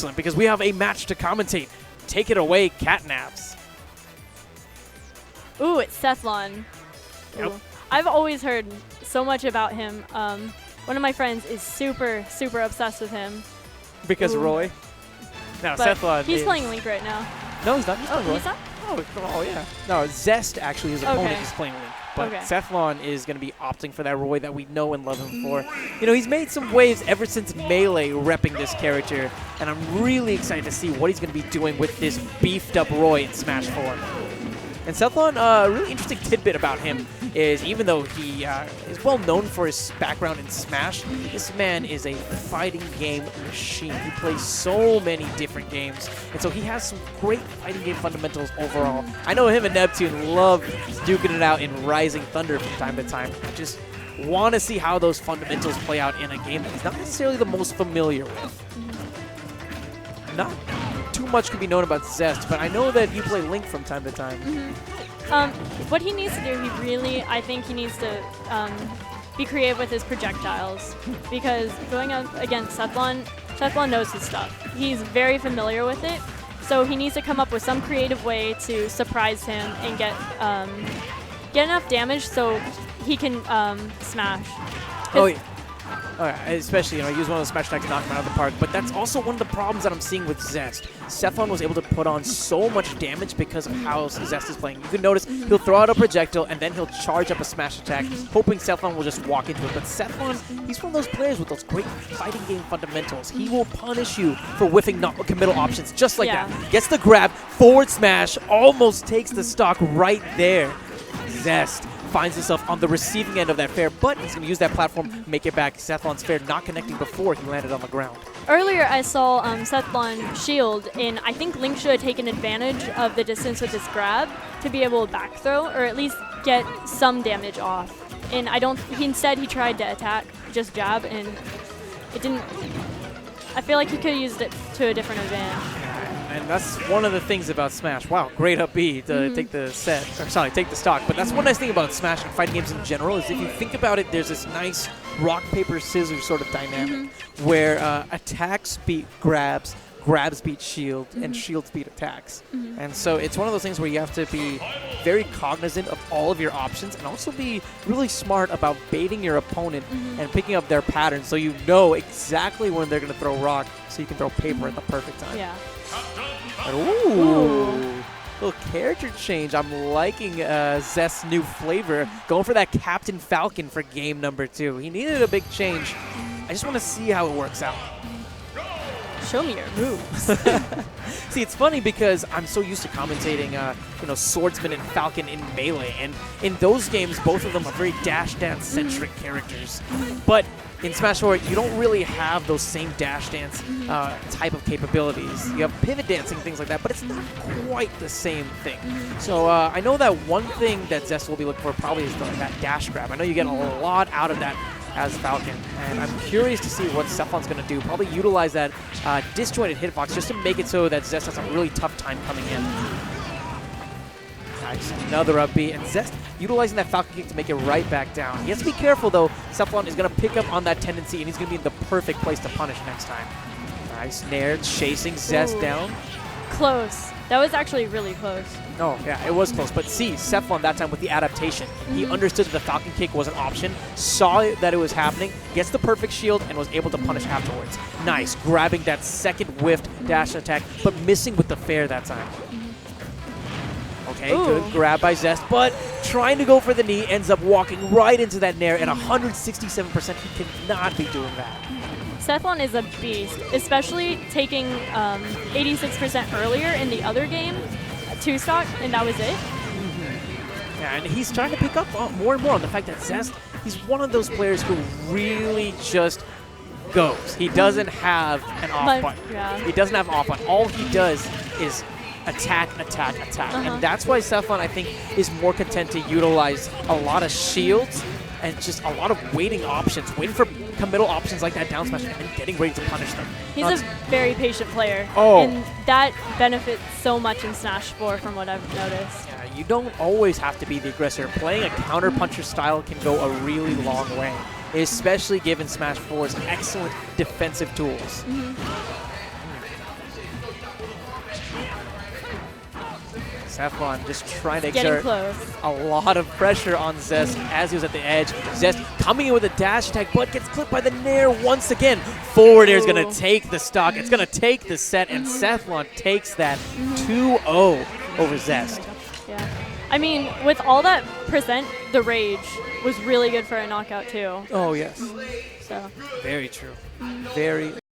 excellent, because we have a match to commentate. Take it away, Catnaps. Ooh, it's Sethlon. Yep. I've always heard so much about him. One of my friends is super, super obsessed with him. Because Roy? No, But Sethlon he's is- playing Link right now. No, he's not. He's playing Roy. He's not? Oh, yeah. No, Zest, actually, his opponent is playing Link. But Okay. Sethlon is going to be opting for that Roy that we know and love him for. You know, he's made some waves ever since Melee repping this character, and I'm really excited to see what he's going to be doing with this beefed-up Roy in Smash 4. And Sethlon, a really interesting tidbit about him is even though he is well known for his background in Smash, this man is a fighting game machine. He plays so many different games, and so he has some great fighting game fundamentals overall. I know him and Neptune love duking it out in Rising Thunder from time to time. I just want to see how those fundamentals play out in a game that he's not necessarily the most familiar with. Not too much can be known about Zest, but I know that you play Link from time to time. What he needs to do, I think he needs to be creative with his projectiles, because going up against Sethlon knows his stuff. He's very familiar with it, so he needs to come up with some creative way to surprise him and get enough damage so he can smash. Oh, yeah. Especially, you know, use one of the smash attacks to knock him out of the park. But that's also one of the problems that I'm seeing with Zest. Sethlon was able to put on so much damage because of how Zest is playing. You can notice he'll throw out a projectile and then he'll charge up a smash attack, hoping Sethlon will just walk into it. But Sethlon, he's one of those players with those great fighting game fundamentals. He will punish you for whiffing non-committal options just like that. Gets the grab, forward smash, almost takes the stock right there. Zest finds himself on the receiving end of that fair, but he's going to use that platform, make it back. Sethlon's fair not connecting before he landed on the ground. Earlier, I saw Sethlon shield, and I think Link should have taken advantage of the distance with his grab to be able to back throw, or at least get some damage off. And instead he tried to attack, just jab, and it didn't. I feel like he could have used it to a different advantage. And that's one of the things about Smash. Wow, great up B to take the take the stock. But that's one nice thing about Smash and fighting games in general is if you think about it, there's this nice rock, paper, scissors sort of dynamic where attacks beat grabs, grabs beat shield, and shields beat attacks. And so it's one of those things where you have to be very cognizant of all of your options and also be really smart about baiting your opponent and picking up their patterns so you know exactly when they're going to throw rock so you can throw paper at the perfect time. Yeah. Ooh. Little character change. I'm liking Zest's new flavor. Going for that Captain Falcon for game number 2. He needed a big change. I just want to see how it works out. Show me your moves. See, it's funny because I'm so used to commentating, Swordsman and Falcon in Melee, and in those games, both of them are very dash dance-centric characters. But in Smash 4, you don't really have those same dash dance type of capabilities. You have pivot dancing, things like that, but it's not quite the same thing. So I know that one thing that Zest will be looking for probably is that dash grab. I know you get a lot out of that as Falcon, and I'm curious to see what Sethlon's going to do. Probably utilize that disjointed hitbox just to make it so that Zest has a really tough time coming in. Nice, another up B, and Zest utilizing that Falcon kick to make it right back down. He has to be careful though. Sethlon is going to pick up on that tendency, and he's going to be in the perfect place to punish next time. Nice nair, chasing Zest down. Close. That was actually really close. Oh, yeah, it was close. But see, Sethlon that time with the adaptation, he understood that the Falcon kick was an option, saw that it was happening, gets the perfect shield, and was able to punish afterwards. Nice, grabbing that second whiffed dash attack, but missing with the fair that time. Okay, good grab by Zest, but trying to go for the knee, ends up walking right into that nair at 167%. He cannot be doing that. Sethlon is a beast, especially taking 86% earlier in the other game, 2-stock, and that was it. Yeah, and he's trying to pick up more and more on the fact that Zest, he's one of those players who really just goes. He doesn't have an off button. Yeah. He doesn't have an off button. All he does is attack, attack, attack. And that's why Sethlon, I think, is more content to utilize a lot of shields and just a lot of waiting options, waiting for committal options like that down smash and then getting ready to punish them. He's a very patient player. Oh. And that benefits so much in Smash 4 from what I've noticed. Yeah, you don't always have to be the aggressor. Playing a counter-puncher style can go a really long way, especially given Smash 4's excellent defensive tools. Sethlon just trying to Getting exert close. a lot of pressure on ZEST as he was at the edge. ZEST coming in with a dash attack, but gets clipped by the Nair once again. Forward air is going to take the stock. It's going to take the set, and Sethlon takes that 2-0 over ZEST. Yeah. I mean, with all that percent, the rage was really good for a knockout too. Oh, yes. So. Very true. Very